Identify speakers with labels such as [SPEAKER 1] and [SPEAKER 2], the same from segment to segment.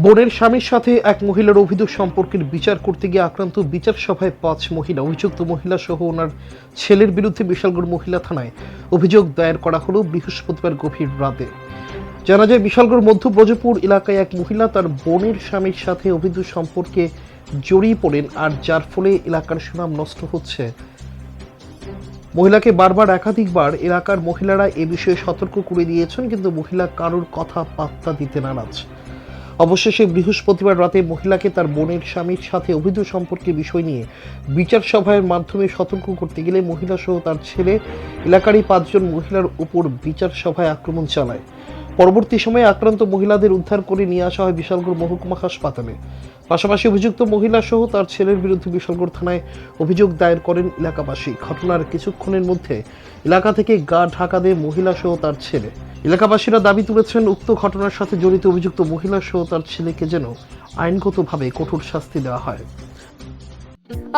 [SPEAKER 1] বোনের স্বামীর সাথে এক মহিলার অভিযোগ সম্পর্কের বিচার করতে গিয়ে আক্রান্ত বিচার সভায় ৫ মহিলা। অভিযুক্ত মহিলা সহ ওনার ছেলের বিরুদ্ধে বিশালগড় মহিলা থানায় অভিযোগ দায়ের করা হলো বৃহস্পতিবার গভীর রাতে। জানা যায়, বিশালগড় মধ্য ব্রজপুর এলাকায় এক মহিলা তার বোনের স্বামীর সাথে অবৈধ সম্পর্কে জড়িয়ে পড়েন, আর যার ফলে এলাকার সুনাম নষ্ট হচ্ছে। মহিলাকে বারবার একাধিকবার এলাকার মহিলারা এ বিষয়ে সতর্ক করে দিয়েছেন, কিন্তু মহিলা কারোর কথা পাত্তা দিতে নারাজ। অবশেষে বৃহস্পতিবার রাতে মহিলাকে তার বোনের স্বামীর সাথে অবৈধ সম্পর্কের বিষয় নিয়ে বিচার সভার মাধ্যমে সতর্ক করতে গেলে মহিলা সহ তার ছেলে এলাকারই ৫ জন মহিলার উপর বিচার সভায় আক্রমণ চালায়। পরবর্তী সময়ে আক্রান্ত মহিলাদের উদ্ধার করে নিয়ে আসা হয় বিশালগড় মহকুমা হাসপাতালে। পাশাপাশি অভিযুক্ত মহিলা সহ তার ছেলের বিরুদ্ধে বিশালগড় থানায় অভিযোগ দায়ের করেন এলাকাবাসী। ঘটনার কিছুক্ষণের মধ্যে এলাকা থেকে গা ঢাকা দেয় মহিলা সহ তার ছেলে। এলাকাবাসীরা দাবি তুলেছেন, উক্ত ঘটনার সাথে জড়িত অভিযুক্ত মহিলা সহ তার ছেলেকে যেন আইনগতভাবে কঠোর শাস্তি দেওয়া হয়।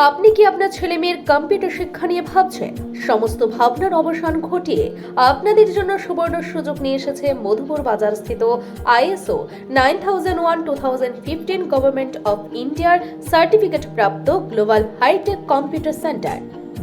[SPEAKER 2] আপনি কি আপনার ছেলে মেয়ের কম্পিউটার শিক্ষা নিয়ে ভাবছেন? সমস্ত ভাবনার অবসান ঘটিয়ে আপনাদের জন্য সুবর্ণ সুযোগ নিয়ে এসেছে মধুপুর বাজার স্থিত ISO 9001:2015 গভর্নমেন্ট অফ ইন্ডিয়ার সার্টিফিকেট প্রাপ্ত global hitech computer centre.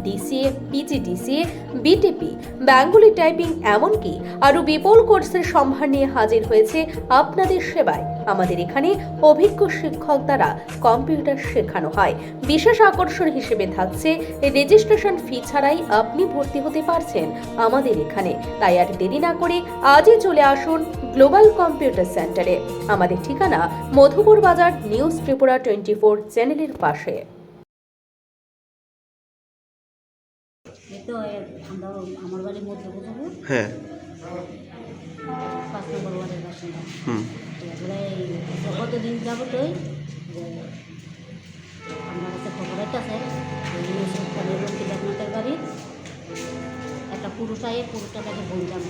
[SPEAKER 2] DCA, PGDCA, BTP, Bengali typing এমনকি আরও বিপুল কোর্সের সম্ভার নিয়ে হাজির হয়েছে আপনাদের সেবায়। আমাদের এখানে অভিজ্ঞ শিক্ষক দ্বারা কম্পিউটার শেখানো হয়। বিশেষ আকর্ষণ হিসেবে থাকছে রেজিস্ট্রেশন ফি ছাড়াই আপনি ভর্তি হতে পারছেন আমাদের এখানে। তাই আর দেরি না করে আজই চলে আসুন গ্লোবাল কম্পিউটার সেন্টারে। আমাদের ঠিকানা মধুপুর বাজার, নিউজ ত্রিপুরা 24 চ্যানেলের পাশে।
[SPEAKER 3] আমরা আমার বাড়ি মধ্যে বোঝাবো,
[SPEAKER 1] হ্যাঁ,
[SPEAKER 3] 5 নম্বর ওয়ার্ডের বাসিন্দা। এবারে কতদিন যাব তোই আমার কাছে খবর আছে আপনাদের বাড়ির একটা পুরুষ আয়ে পুরুষটাকে বলতাম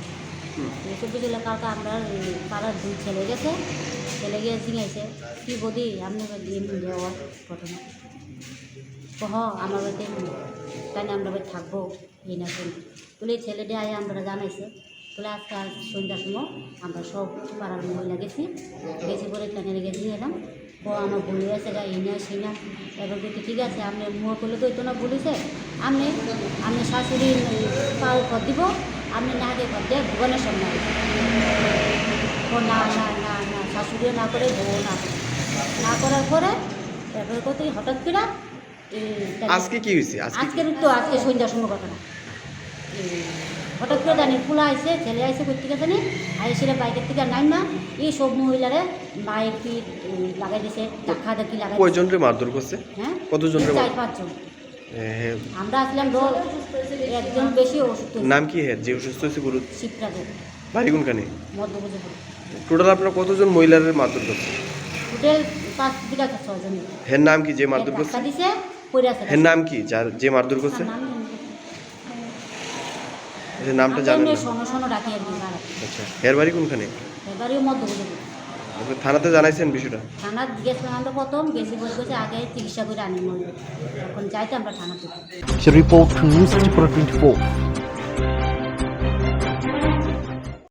[SPEAKER 3] এসব কিছু কালকে আমরা পাড়ার 2 ছেলে গেছে, ছেলে গিয়ে চিঙাইছে কি বদি আপনার এমনি দেওয়া ঘটনা কহ আমার বাড়িতে তাই না আমরা বাড়ি থাকবো এই না শুনি বলে ছেলেটা আয়ে আমরা জানাইছে বলে আজকে আজ সন্ধ্যার সময় আমরা সব পাড়ার মহিলা গেছি পরে টানে গেছি এলাম ও আমার বলে আছে গা এই না সেই না। এবার দেখি ঠিক আছে আপনি মুখ করলে তো না বলেছে আপনি শাশুড়ি পাও কর দিব আপনি না আগে কর দিয়ে ভুবনের সামনে ও না না না না শাশুড়িও না করে বউ না করার পরে এবার কত হঠাৎ করে
[SPEAKER 1] আজকে কি হয়েছে?
[SPEAKER 3] আজকে সন্ধ্যার সময় ঘটনা হঠাৎ করে জানি ফুলা আইসে ছেলে আইসে করতে গেছে নি আইসে বাইকের থেকে নাই না এই সব মহিলারে মায়ের কি লাগাই দিছে টাকা দেখি লাগাই
[SPEAKER 1] কয়জনরে মারধর করছে?
[SPEAKER 3] হ্যাঁ,
[SPEAKER 1] কতজনরে?
[SPEAKER 3] 4-5 জন। আমরা আসলাম একজন বেশি অসুস্থ।
[SPEAKER 1] নাম কি হ্যাঁ যে অসুস্থ হয়েছে? গুরু
[SPEAKER 3] শিবরাজের
[SPEAKER 1] বাড়ি কোনখানে?
[SPEAKER 3] মধ্যপ্রদেশ।
[SPEAKER 1] টোটাল আপনারা কতজন মহিলারে মারধর করছে?
[SPEAKER 3] টোটাল 5 থেকে 6 জন।
[SPEAKER 1] হ্যাঁ, নাম কি যে মারধর করছে?
[SPEAKER 3] দিছে কইরা আছে।
[SPEAKER 1] হ্যাঁ, নাম কি যার যে মারধর করছে? নামটা জানেন না?
[SPEAKER 3] শোনো ডাকি আর কি।
[SPEAKER 1] আচ্ছা, এর বাড়ি কোনখানে?
[SPEAKER 3] এর বাড়িও মধ্যপ্রদেশ।
[SPEAKER 1] আপনি থানাতে জানাইছেন বিষয়টা?
[SPEAKER 3] থানা গেছিলাম আমরা প্রথম গেছি বলছে আগে চিকিৎসা করে আনি এখন যাইতে আমরা থানাতে।
[SPEAKER 1] Report news Tripura 24।